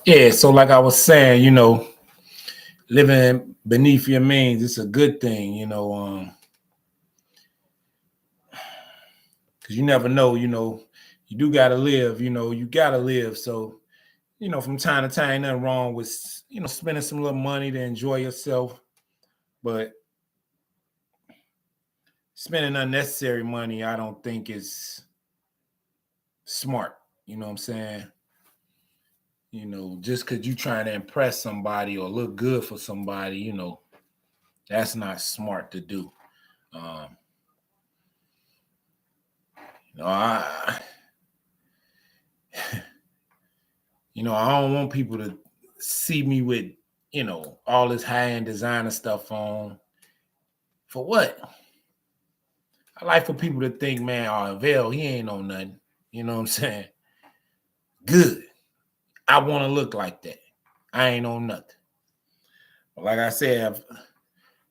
Yeah, so like I was saying, living beneath your means, it's a good thing, because you never know, you do gotta live, you gotta live. So, from time to time, ain't nothing wrong with, spending some little money to enjoy yourself, but spending unnecessary money, I don't think is smart. You know what I'm saying? Just because you trying to impress somebody or look good for somebody, that's not smart to do. Um, I, I don't want people to see me with, all this high-end designer stuff on. For what? I like for people to think, man, oh, Vel, he ain't on nothing. You know what I'm saying? Good. I want to look like that. I ain't on nothing. But like I said,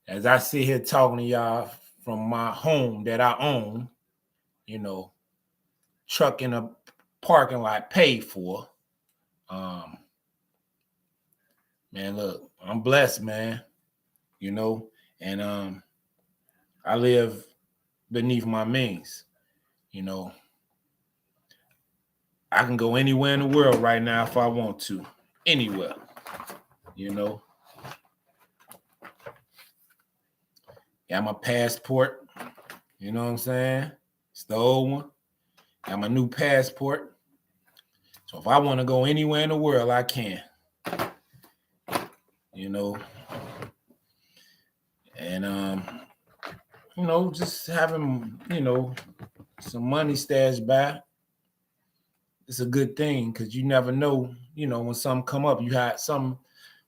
as I sit here talking to y'all from my home that I own, you know, truck in a parking lot paid for. Um, Man, look, I'm blessed, man. You know, and I live beneath my means. You know, I can go anywhere in the world right now if I want to. Anywhere. You know. Got my passport. You know what I'm saying? It's the old one. Got my new passport. So if I want to go anywhere in the world, I can. You know. And just having, some money stashed by, it's a good thing because you never know, when something come up, you had some,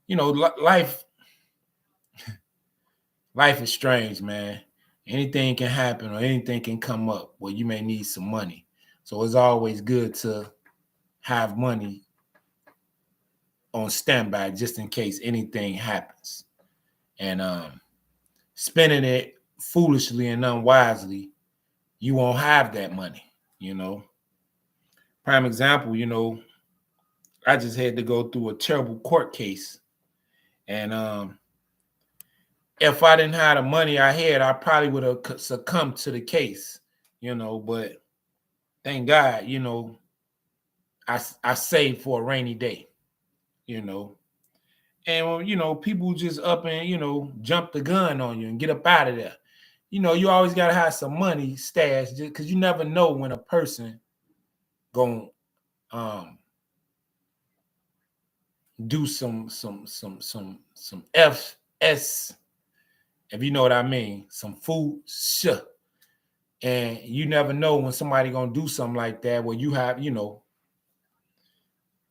life is strange, man. Anything can happen or anything can come up where you may need some money. So it's always good to have money on standby just in case anything happens. And spending it foolishly and unwisely, you won't have that money, Prime example, I just had to go through a terrible court case. And if I didn't have the money I had, I probably would have succumbed to the case, but thank God, I saved for a rainy day, you know. And, people just up and, jump the gun on you and get up out of there. You always got to have some money stashed because you never know when a person going to do some FS, if you know what I mean, some food shit. And you never know when somebody gonna do something like that where you have, you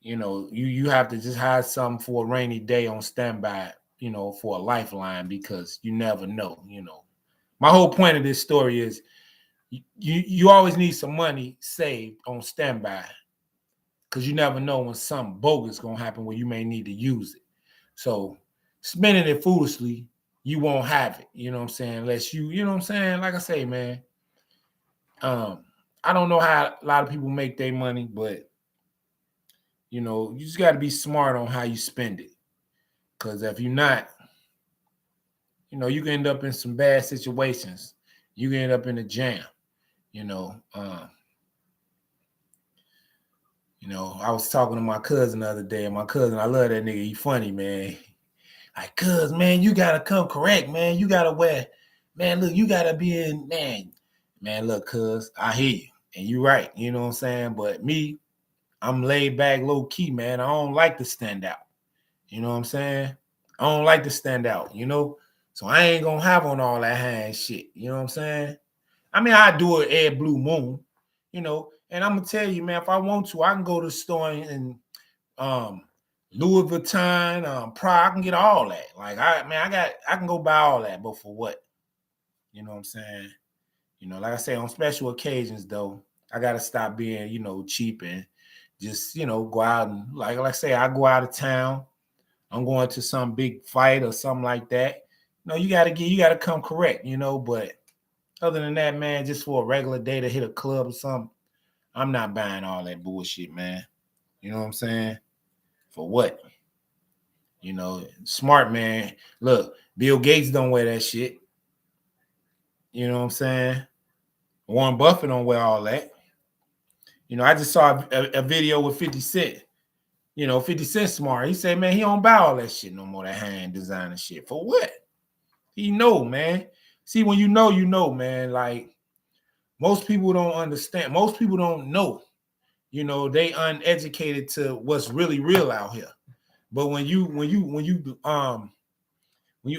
have to just have something for a rainy day on standby, for a lifeline because you never know. My whole point of this story is you always need some money saved on standby because you never know when something bogus gonna happen where you may need to use it. So spending it foolishly, you won't have it. You know what I'm saying? Unless you know what I'm saying? Like I say, man, I don't know how a lot of people make their money, but you just got to be smart on how you spend it. Because if you're not, you can end up in some bad situations. You can end up in a jam. You know, um, I was talking to my cousin the other day, and my cousin, I love that nigga. He funny, man. Like, cuz, man, you gotta come correct, man. You gotta wear, man. Look, you gotta be in, man. Look, cuz, I hear you, and you right. You know what I'm saying? But me, I'm laid back, low key, man. I don't like to stand out. You know what I'm saying? I don't like to stand out, So I ain't gonna have on all that hand shit. You know what I'm saying? I mean, I do it every blue moon, and I'm gonna tell you, man, if I want to, I can go to the store and um Louis Vuitton, Prada, I can get all that. Like I can go buy all that, but for what? You know what I'm saying? Like I say, on special occasions though, I gotta stop being, cheap and just, go out and like I say, I go out of town. I'm going to some big fight or something like that. You gotta come correct, but other than that, man, just for a regular day to hit a club or something, I'm not buying all that bullshit, man. You know what I'm saying? For what? You know, smart man. Look, Bill Gates don't wear that shit. You know what I'm saying? Warren Buffett don't wear all that. You know, I just saw a video with 50 Cent. You know, 50 Cent smart. He said, man, he don't buy all that shit no more, that hand designer shit. For what? He know, man. See, when you know, man. Like, most people don't understand. Most people don't know. You know, they uneducated to what's really real out here. But when you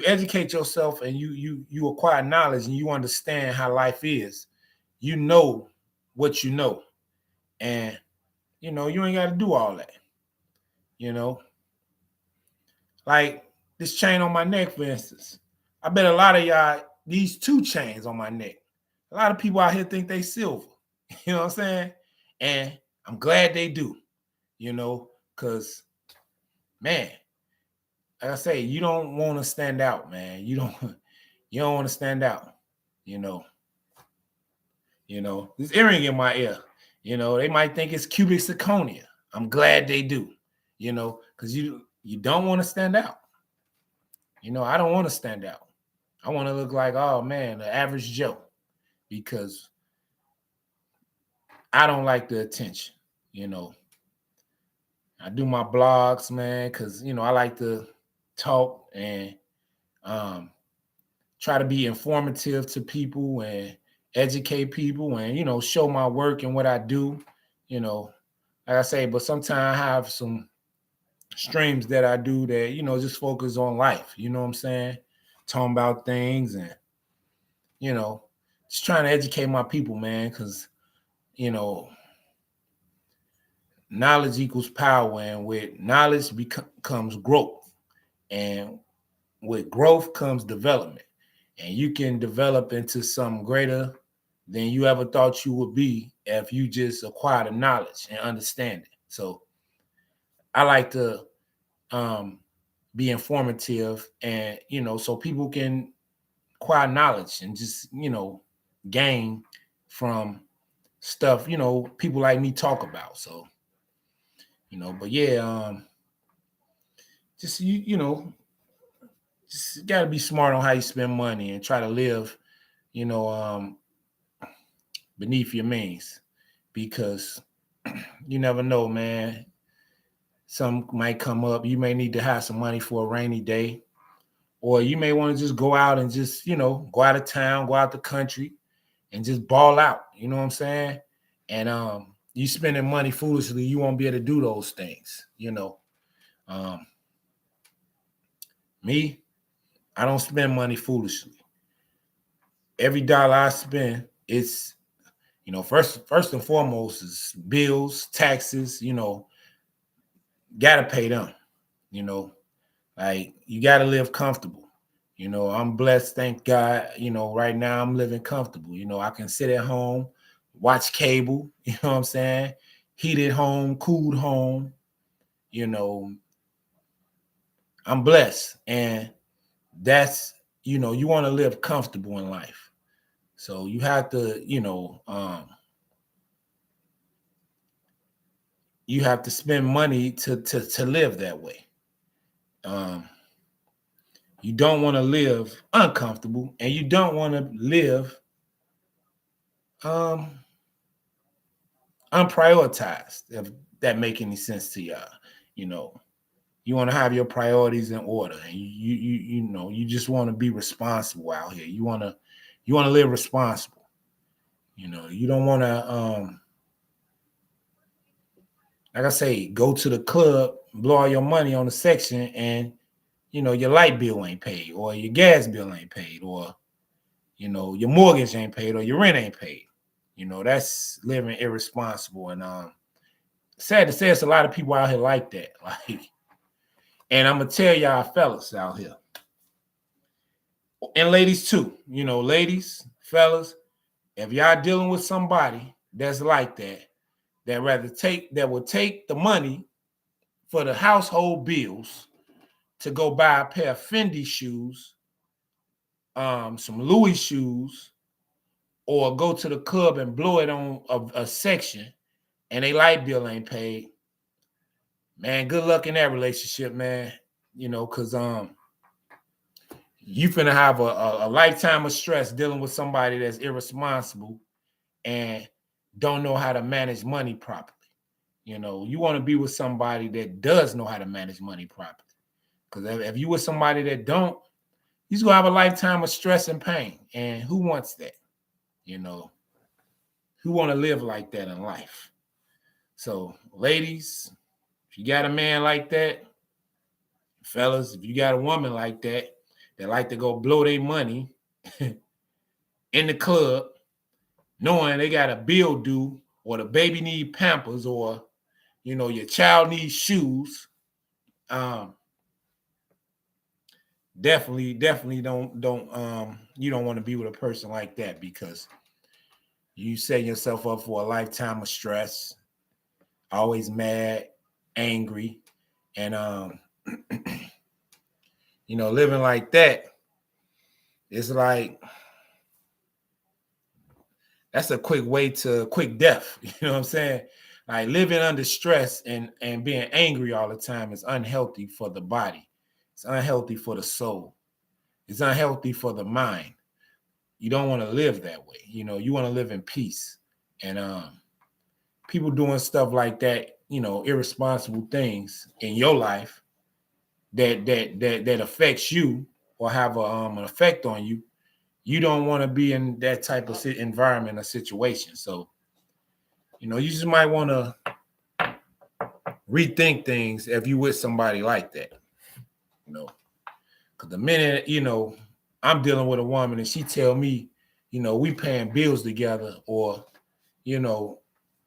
educate yourself and you acquire knowledge and you understand how life is, you know what you know. And you know, you ain't got to do all that. You know, like this chain on my neck, for instance. I bet a lot of y'all, these 2 chains on my neck, a lot of people out here think they silver. You know what I'm saying? And I'm glad they do, you know, because, man, like I say, you don't want to stand out, man. You don't want to stand out, you know. This earring in my ear, you know, they might think it's cubic zirconia. I'm glad they do, you know, because you don't want to stand out. You know, I don't want to stand out. I want to look like, oh man, the average Joe, because I don't like the attention. You know, I do my blogs, man, because you know I like to talk and try to be informative to people and educate people and you know show my work and what I do. You know, like I say, but sometimes I have some streams that I do that you know just focus on life. You know what I'm saying? Talking about things and you know just trying to educate my people, man, because you know knowledge equals power, and with knowledge comes growth, and with growth comes development, and you can develop into something greater than you ever thought you would be if you just acquire the knowledge and understand it. So I like to be informative, and you know, so people can acquire knowledge and just you know gain from stuff you know people like me talk about. So you know, but yeah, just you know, just got to be smart on how you spend money and try to live, you know, beneath your means, because you never know, man. Some might come up. You may need to have some money for a rainy day, or you may want to just go out and just, you know, go out of town, go out the country, and just ball out. You know what I'm saying? And you spending money foolishly, you won't be able to do those things. You know, um, me, I don't spend money foolishly. Every dollar I spend, it's you know, first and foremost is bills, taxes, you know, gotta pay them, you know, like you gotta live comfortable. You know, I'm blessed, thank God, you know, right now I'm living comfortable. You know, I can sit at home, watch cable, you know what I'm saying? Heated home, cooled home, you know, I'm blessed. And that's, you know, you want to live comfortable in life. So you have to, you have to spend money to live that way. You don't want to live uncomfortable, and you don't want to live um, unprioritized. If that make any sense to y'all, you know, you want to have your priorities in order, and you know, you just want to be responsible out here. You want to live responsible. You know, you don't want to like I say, go to the club, blow all your money on the section, and you know your light bill ain't paid, or your gas bill ain't paid, or you know your mortgage ain't paid, or your rent ain't paid. You know that's living irresponsible, and sad to say, it's a lot of people out here like that. Like, and I'm gonna tell y'all, fellas out here, and ladies too. You know, ladies, fellas, if y'all dealing with somebody that's like that, that will take the money for the household bills to go buy a pair of Fendi shoes, some Louis shoes, or go to the club and blow it on a section, and they light bill ain't paid, man, good luck in that relationship, man. Cause you finna have a lifetime of stress dealing with somebody that's irresponsible and don't know how to manage money properly. You want to be with somebody that does know how to manage money properly. Because if you with somebody that don't, you're gonna have a lifetime of stress and pain. And who wants that? Who want to live like that in life? So, ladies, if you got a man like that, fellas, if you got a woman like that like to go blow their money in the club, knowing they got a bill due, or the baby need Pampers, or your child needs shoes, definitely don't you don't want to be with a person like that, because you set yourself up for a lifetime of stress, always mad, angry, and living like that, it's like that's a quick way to quick death. You know what I'm saying? Like, living under stress and being angry all the time is unhealthy for the body. It's unhealthy for the soul. It's unhealthy for the mind. You don't want to live that way. You want to live in peace. And people doing stuff like that, irresponsible things in your life that affects you or have an effect on you. You don't want to be in that type of environment or situation. So, you just might want to rethink things if you with somebody like that. Because the minute, I'm dealing with a woman and she tell me, we paying bills together, or,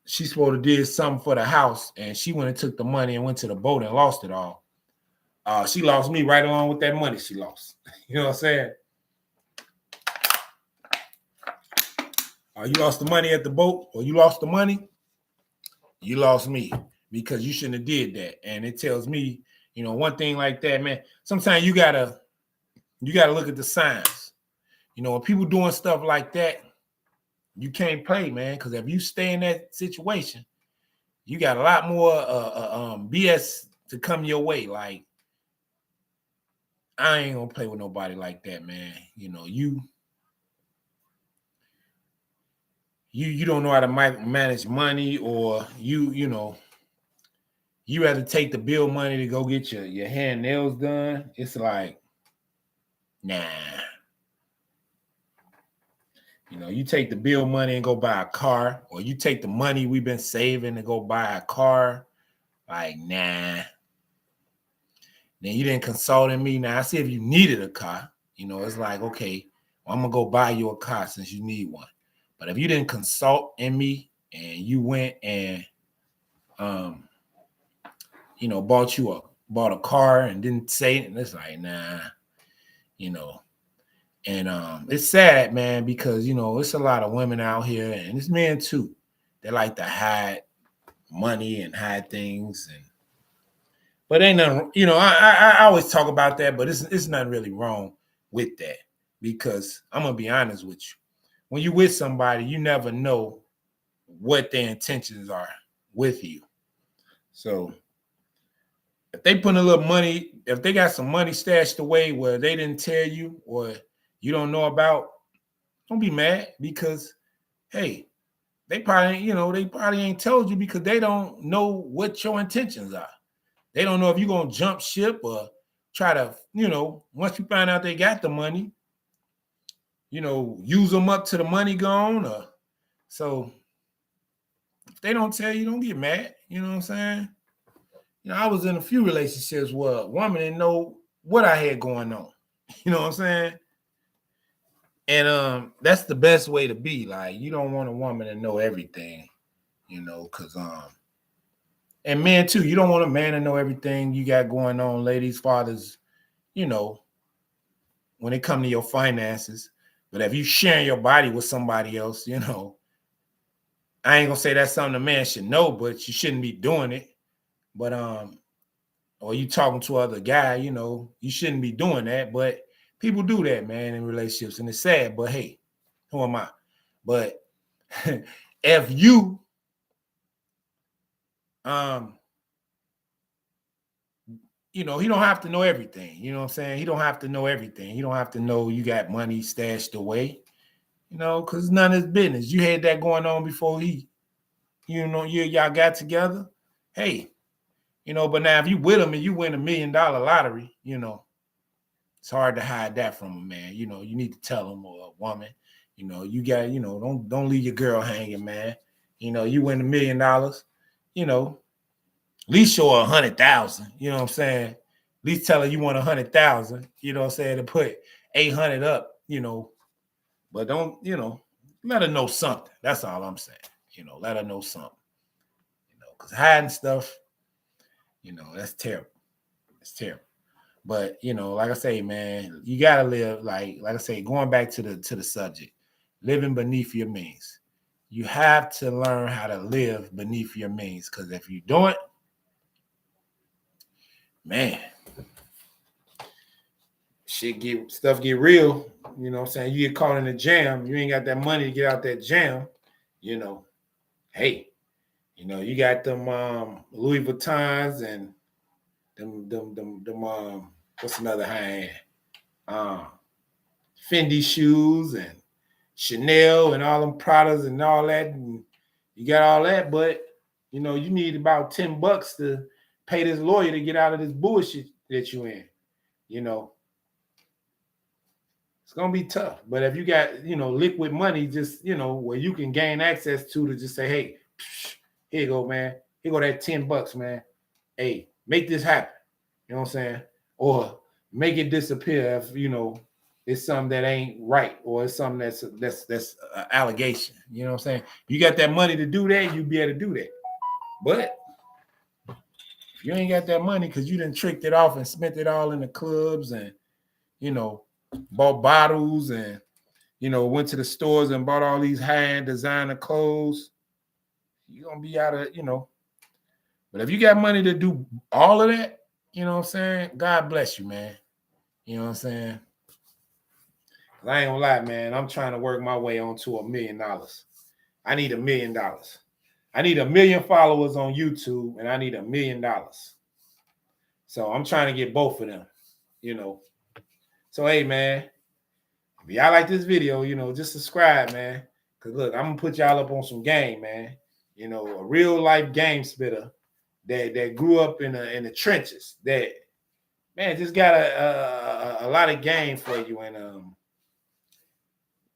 she's supposed to did something for the house and she went and took the money and went to the boat and lost it all. She lost me right along with that money she lost. You know what I'm saying? You lost the money at the boat, or you lost the money, you lost me, because you shouldn't have did that. And it tells me, one thing like that, man, sometimes you gotta look at the signs. When people doing stuff like that, you can't play, man, because if you stay in that situation, you got a lot more BS to come your way. Like, I ain't gonna play with nobody like that, man. You don't know how to manage money, or you have to take the bill money to go get your hair and nails done. It's like, nah. You take the bill money and go buy a car, or you take the money we've been saving and go buy a car. Like, nah. Then you didn't consult in me. Now, I see if you needed a car, it's like, okay, well, I'm going to go buy you a car since you need one. But if you didn't consult in me and you went and, bought a car and didn't say it, and it's like, nah, And it's sad, man, because, it's a lot of women out here, and it's men too. They like to hide money and hide things. But ain't nothing, I always talk about that, but it's nothing really wrong with that, because I'm going to be honest with you. When you with somebody, you never know what their intentions are with you. So if they put a little money, if they got some money stashed away where they didn't tell you, or you don't know about, don't be mad, because, hey, they probably ain't told you because they don't know what your intentions are. They don't know if you're going to jump ship or try to, once you find out they got the money, use them up to the money gone. So if they don't tell you, don't get mad. You know what I'm saying? I was in a few relationships where a woman didn't know what I had going on. You know what I'm saying? And that's the best way to be. Like, you don't want a woman to know everything, because and men too, you don't want a man to know everything you got going on, ladies, fathers, when it comes to your finances. But if you sharing your body with somebody else, I ain't gonna say that's something a man should know, but you shouldn't be doing it. But or you talking to other guy, you shouldn't be doing that. But people do that, man, in relationships, and it's sad. But hey, who am I? But if you you know, he don't have to know everything. You know what I'm saying? He don't have to know everything. He don't have to know you got money stashed away, you know, because it's none of his business. You had that going on before y'all got together. Hey, you know, but now if you with him and you win $1 million lottery, you know, it's hard to hide that from a man. You know, you need to tell him, or a woman, you know, you got, you know, don't leave your girl hanging, man. You know, you win $1 million, you know, at least show her 100,000. You know what I'm saying? At least tell her you want 100,000. You know what I'm saying? To put 800 up. You know, but don't, you know, let her know something. That's all I'm saying. You know, let her know something. You know, because hiding stuff, you know, that's terrible. It's terrible. But you know, like I say, man, you gotta live like I say, going back to the subject, living beneath your means. You have to learn how to live beneath your means, because if you don't, man, stuff get real. You know what I'm saying? You get caught in a jam, you ain't got that money to get out that jam, you know. Hey, you know, you got them Louis Vuittons and them what's another hand? Fendi shoes and Chanel and all them Pradas and all that, and you got all that, but you know, you need about $10 to pay this lawyer to get out of this bullshit that you in. You know, it's gonna be tough. But if you got, you know, liquid money, just, you know, where you can gain access to just say, hey, here you go, man. Here go that $10, man. Hey, make this happen. You know what I'm saying? Or make it disappear if, you know, it's something that ain't right, or it's something that's allegation. You know what I'm saying? You got that money to do that, you be able to do that. But if you ain't got that money because you done tricked it off and spent it all in the clubs and, you know, bought bottles and, you know, went to the stores and bought all these high-end designer clothes, you're going to be out of, you know. But if you got money to do all of that, you know what I'm saying? God bless you, man. You know what I'm saying? I ain't gonna lie, man. I'm trying to work my way onto $1 million. I need $1 million. I need 1 million followers on YouTube, and I need $1 million. So I'm trying to get both of them, you know. So hey, man, if y'all like this video, you know, just subscribe, man. Cause look, I'm gonna put y'all up on some game, man. You know, a real life game spitter that grew up in the trenches. That, man, just got a lot of game for you, and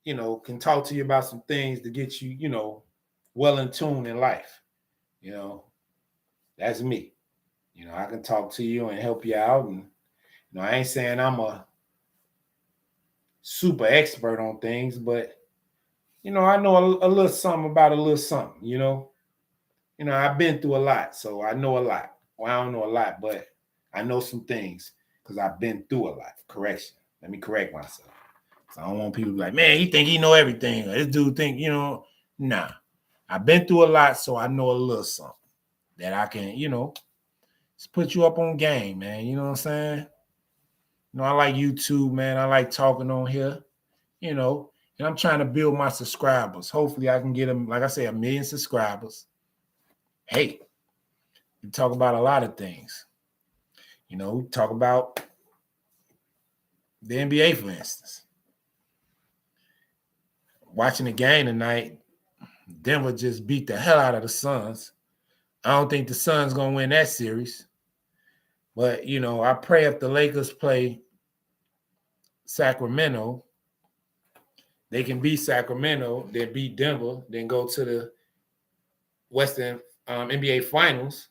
you know, can talk to you about some things to get you, you know, well in tune in life. You know, that's me. You know, I can talk to you and help you out. And, you know, I ain't saying I'm a super expert on things, but, you know, I know a little something about a little something, you know. You know, I've been through a lot, so I know a lot. Well, I don't know a lot, but I know some things because I've been through a lot. Correction. Let me correct myself. So I don't want people to be like, man, he think he know everything. Or this dude think, you know, nah. I've been through a lot, so I know a little something that I can, you know, just put you up on game, man. You know what I'm saying? You know, I like YouTube, man. I like talking on here, you know, and I'm trying to build my subscribers. Hopefully I can get them, like I say, 1 million subscribers. Hey, we talk about a lot of things. You know, we talk about the NBA, for instance. Watching the game tonight, Denver just beat the hell out of the Suns. I don't think the Suns going to win that series. But, you know, I pray if the Lakers play Sacramento, they can beat Sacramento, then beat Denver, then go to the Western NBA Finals,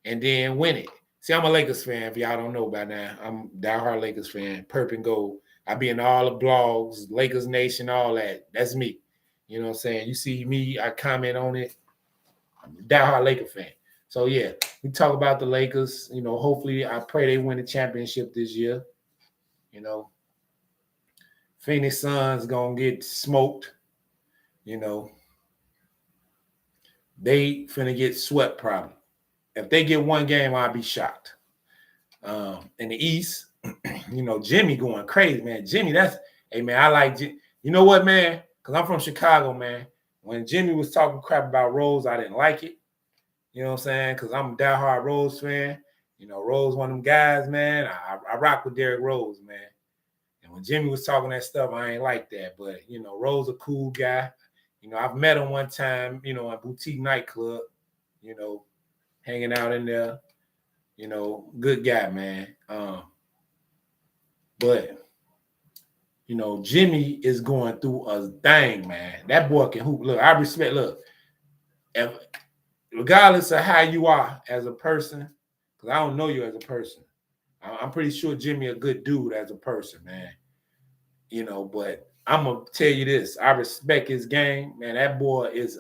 and then win it. See, I'm a Lakers fan, if y'all don't know by now. I'm a diehard Lakers fan, purple and gold. I be in all the blogs, Lakers Nation, all that. That's me. You know what I'm saying? You see me, I comment on it. I'm a diehard Lakers fan. So, yeah, we talk about the Lakers. You know, hopefully, I pray they win the championship this year. You know, Phoenix Suns going to get smoked. You know, they finna get swept probably. If they get one game, I'll be shocked. In the East, you know, Jimmy going crazy, man. Jimmy, hey, man, I like you know what, man? Because I'm from Chicago, man. When Jimmy was talking crap about Rose, I didn't like it. You know what I'm saying? Because I'm a diehard Rose fan. You know, Rose, one of them guys, man. I rock with Derrick Rose, man. And when Jimmy was talking that stuff, I ain't like that. But, you know, Rose a cool guy. You know, I've met him one time, you know, at Boutique Nightclub, you know, hanging out in there. You know, good guy, man. But, you know, Jimmy is going through a thing, man. That boy can hoop. Look, I respect, if, regardless of how you are as a person, because I don't know you as a person, I'm pretty sure Jimmy a good dude as a person, man. You know, but I'm gonna tell you this: I respect his game, man. That boy is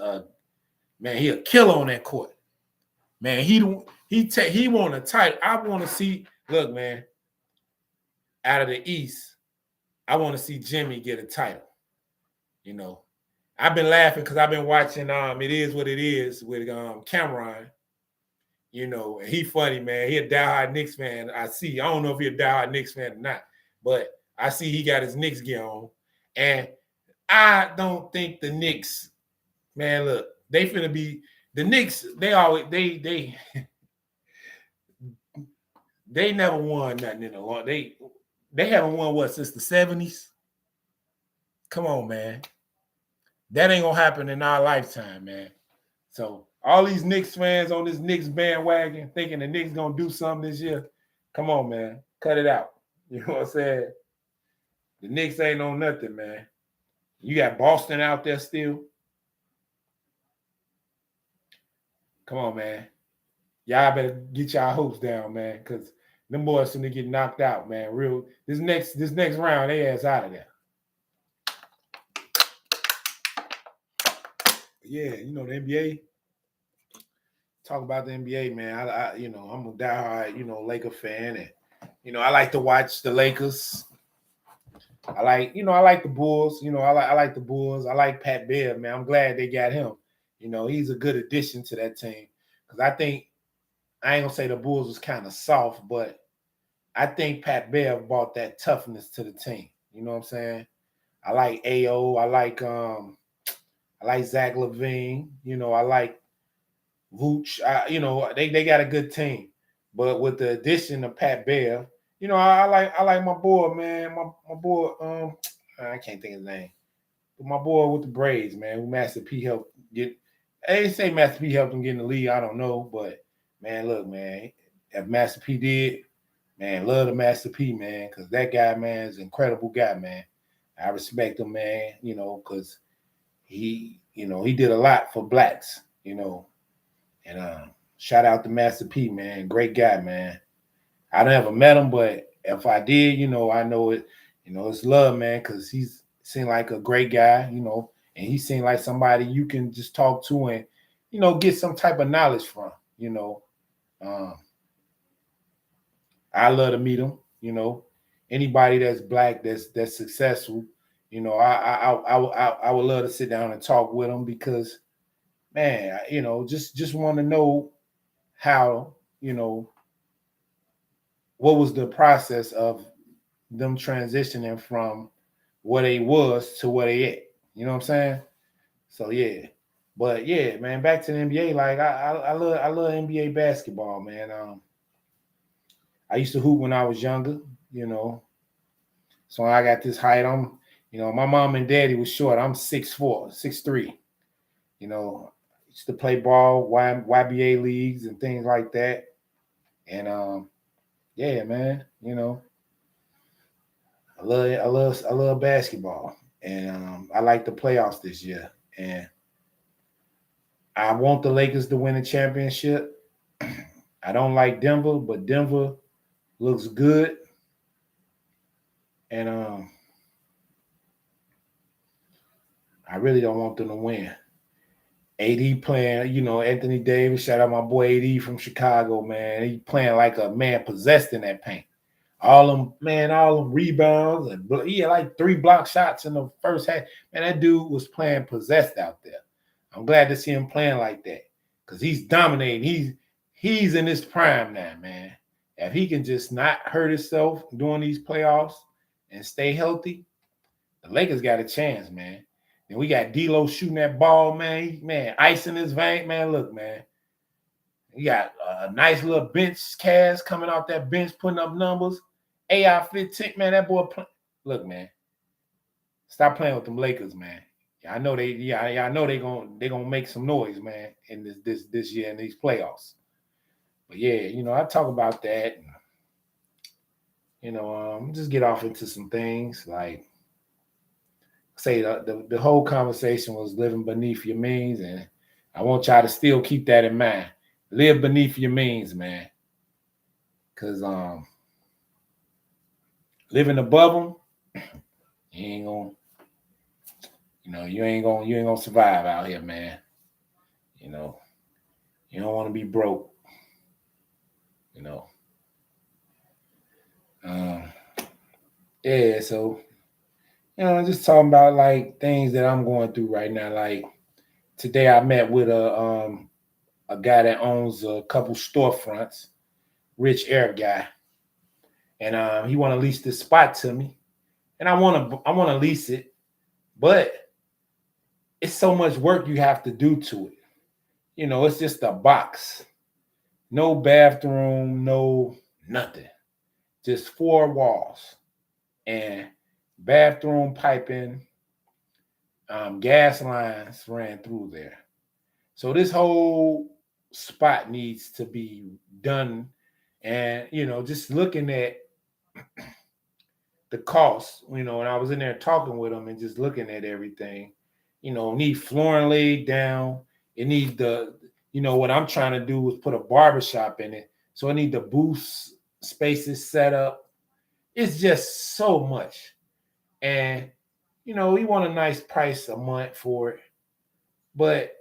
he a killer on that court, man. He want a title. I want to see. Look, man, out of the East, I want to see Jimmy get a title. You know, I've been laughing because I've been watching. It Is What It Is with Cameron. You know, he funny, man. He a diehard Knicks fan. I don't know if he a diehard Knicks fan or not, but I see he got his Knicks gear on. And I don't think the Knicks, man, look, they finna be the Knicks, they never won nothing in a long. They haven't won what since the 70s? Come on, man. That ain't gonna happen in our lifetime, man. So all these Knicks fans on this Knicks bandwagon thinking the Knicks gonna do something this year. Come on, man. Cut it out. You know what I'm saying? The Knicks ain't on nothing, man. You got Boston out there still. Come on, man. Y'all better get y'all hopes down, man, because them boys finna get knocked out, man. Real this next round, they ass out of there. Yeah, you know the NBA. Talk about the NBA, man. I you know, I'm a diehard, you know, Laker fan, and you know, I like to watch the Lakers. I like the Bulls. You know, I like the Bulls. I like Pat Bev, man. I'm glad they got him. You know, he's a good addition to that team because I think I ain't gonna say the Bulls was kind of soft, but I think Pat Bev brought that toughness to the team. You know what I'm saying? I like AO. I like Zach LaVine. You know, I like Vooch. You know, they got a good team, but with the addition of Pat Bev, you know, I like my boy, man. My boy, I can't think of his name, but my boy with the braids, man, who Master P helped get. They say Master P helped him get in the league. I don't know, but man, look, man, if Master P did, man, love the Master P, man, because that guy, man, is an incredible guy, man. I respect him, man, you know, because he did a lot for blacks, you know. And shout out to Master P, man. Great guy, man. I never met him, but if I did, you know, I know it, you know, it's love, man, because he's seemed like a great guy, you know, and he seemed like somebody you can just talk to and, you know, get some type of knowledge from, you know. I love to meet him, you know. Anybody that's black that's successful, you know, I would love to sit down and talk with him because, man, you know, just want to know how, you know, what was the process of them transitioning from what they was to what they at. You know what I'm saying? So yeah. But yeah, man, back to the NBA. Like I love NBA basketball, man. I used to hoop when I was younger, you know. So I got this height. You know, my mom and daddy was short. I'm 6'4", 6'3". You know, used to play ball, YBA leagues and things like that. And yeah, man, you know, I love basketball, and I like the playoffs this year, and I want the Lakers to win a championship. I don't like Denver, but Denver looks good, and I really don't want them to win. AD playing, you know, Anthony Davis. Shout out my boy AD from Chicago, man. He playing like a man possessed in that paint. All them rebounds, and he had like 3 block shots in the first half. Man, that dude was playing possessed out there. I'm glad to see him playing like that because he's dominating. He's in his prime now, man. If he can just not hurt himself during these playoffs and stay healthy, the Lakers got a chance, man. And we got D'Lo shooting that ball, man. Man, ice in his vein, man. Look, man. You got a nice little bench cast coming off that bench, putting up numbers. AI 15, man, that boy. Look, man, stop playing with them Lakers, man. I know I know they gonna make some noise, man, in this year in these playoffs. But yeah, I talk about that. Just get off into some things like say the whole conversation was living beneath your means, and I want y'all to still keep that in mind. Live beneath your means, man. Cause living above them, you ain't gonna survive out here, man. You don't want to be broke. Yeah, so just talking about like things that I'm going through right now. Like today, I met with a guy that owns a couple storefronts, rich air guy, and he want to lease this spot to me, and I want to lease it, but it's so much work you have to do to it. It's just a box, no bathroom, no nothing, just 4 walls and bathroom piping, gas lines ran through there. So this whole spot needs to be done. And, just looking at the cost, when I was in there talking with them and just looking at everything, need flooring laid down. It needs what I'm trying to do is put a barbershop in it. So I need the booth spaces set up. It's just so much. And, we want a nice price a month for it. But,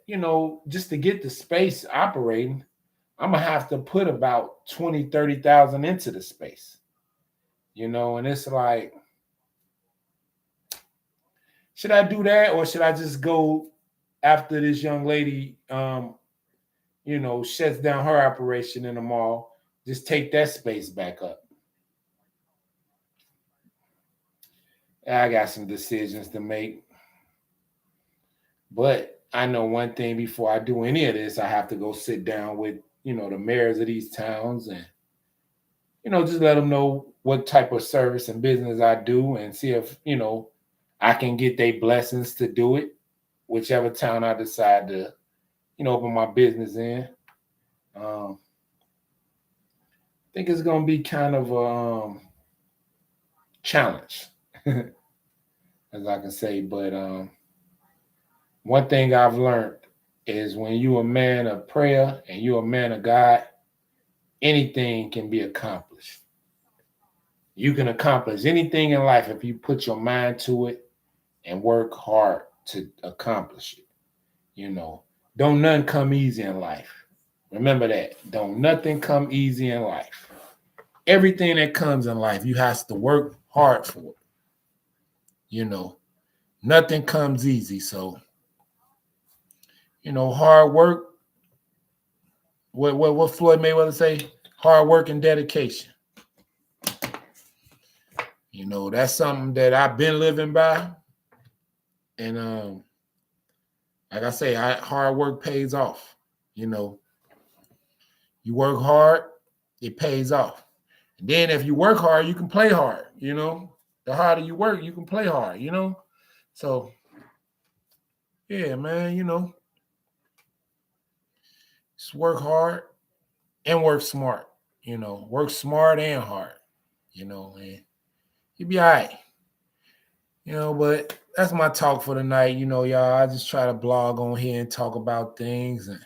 just to get the space operating, I'm going to have to put about 20,000-30,000 into the space. And it's like, should I do that, or should I just go after this young lady, shuts down her operation in the mall, just take that space back up? I got some decisions to make. But I know one thing: before I do any of this, I have to go sit down with, the mayors of these towns and, just let them know what type of service and business I do and see if, I can get their blessings to do it, whichever town I decide to, open my business in. I think it's going to be kind of a challenge, as I can say. But one thing I've learned is when you're a man of prayer and you're a man of God, anything can be accomplished. You can accomplish anything in life if you put your mind to it and work hard to accomplish it. Don't nothing come easy in life. Remember that. Don't nothing come easy in life. Everything that comes in life, you have to work hard for it. Nothing comes easy. So, hard work. What Floyd Mayweather say? Hard work and dedication. That's something that I've been living by. And like I say, hard work pays off. You work hard, it pays off. And then if you work hard, you can play hard. The harder you work, you can play hard. So yeah, man. Just work hard and work smart. Work smart and hard. And you'll be all right. But that's my talk for tonight. Y'all, I just try to blog on here and talk about things and,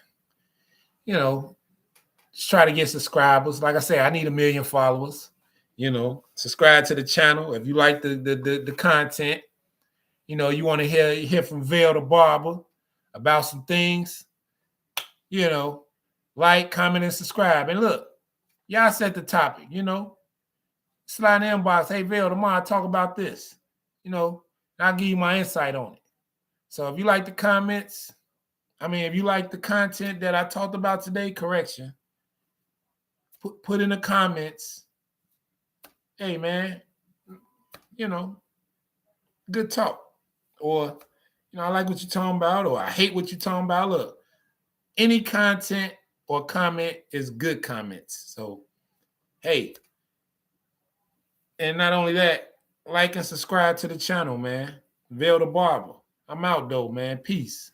just try to get subscribers. Like I say, I need 1 million followers. Subscribe to the channel. If you like the content, you want to hear from Vail the Barber about some things, like, comment, and subscribe. And look, y'all set the topic, slide in the inbox. Hey, Vail, tomorrow I talk about this, I'll give you my insight on it. So if you like the comments, if you like the content that I talked about today, correction, put in the comments, hey, man, good talk. Or, I like what you're talking about, or I hate what you're talking about. Look, any content or comment is good comments. So, hey, and not only that, like and subscribe to the channel, man. Veil the Barber. I'm out though, man. Peace.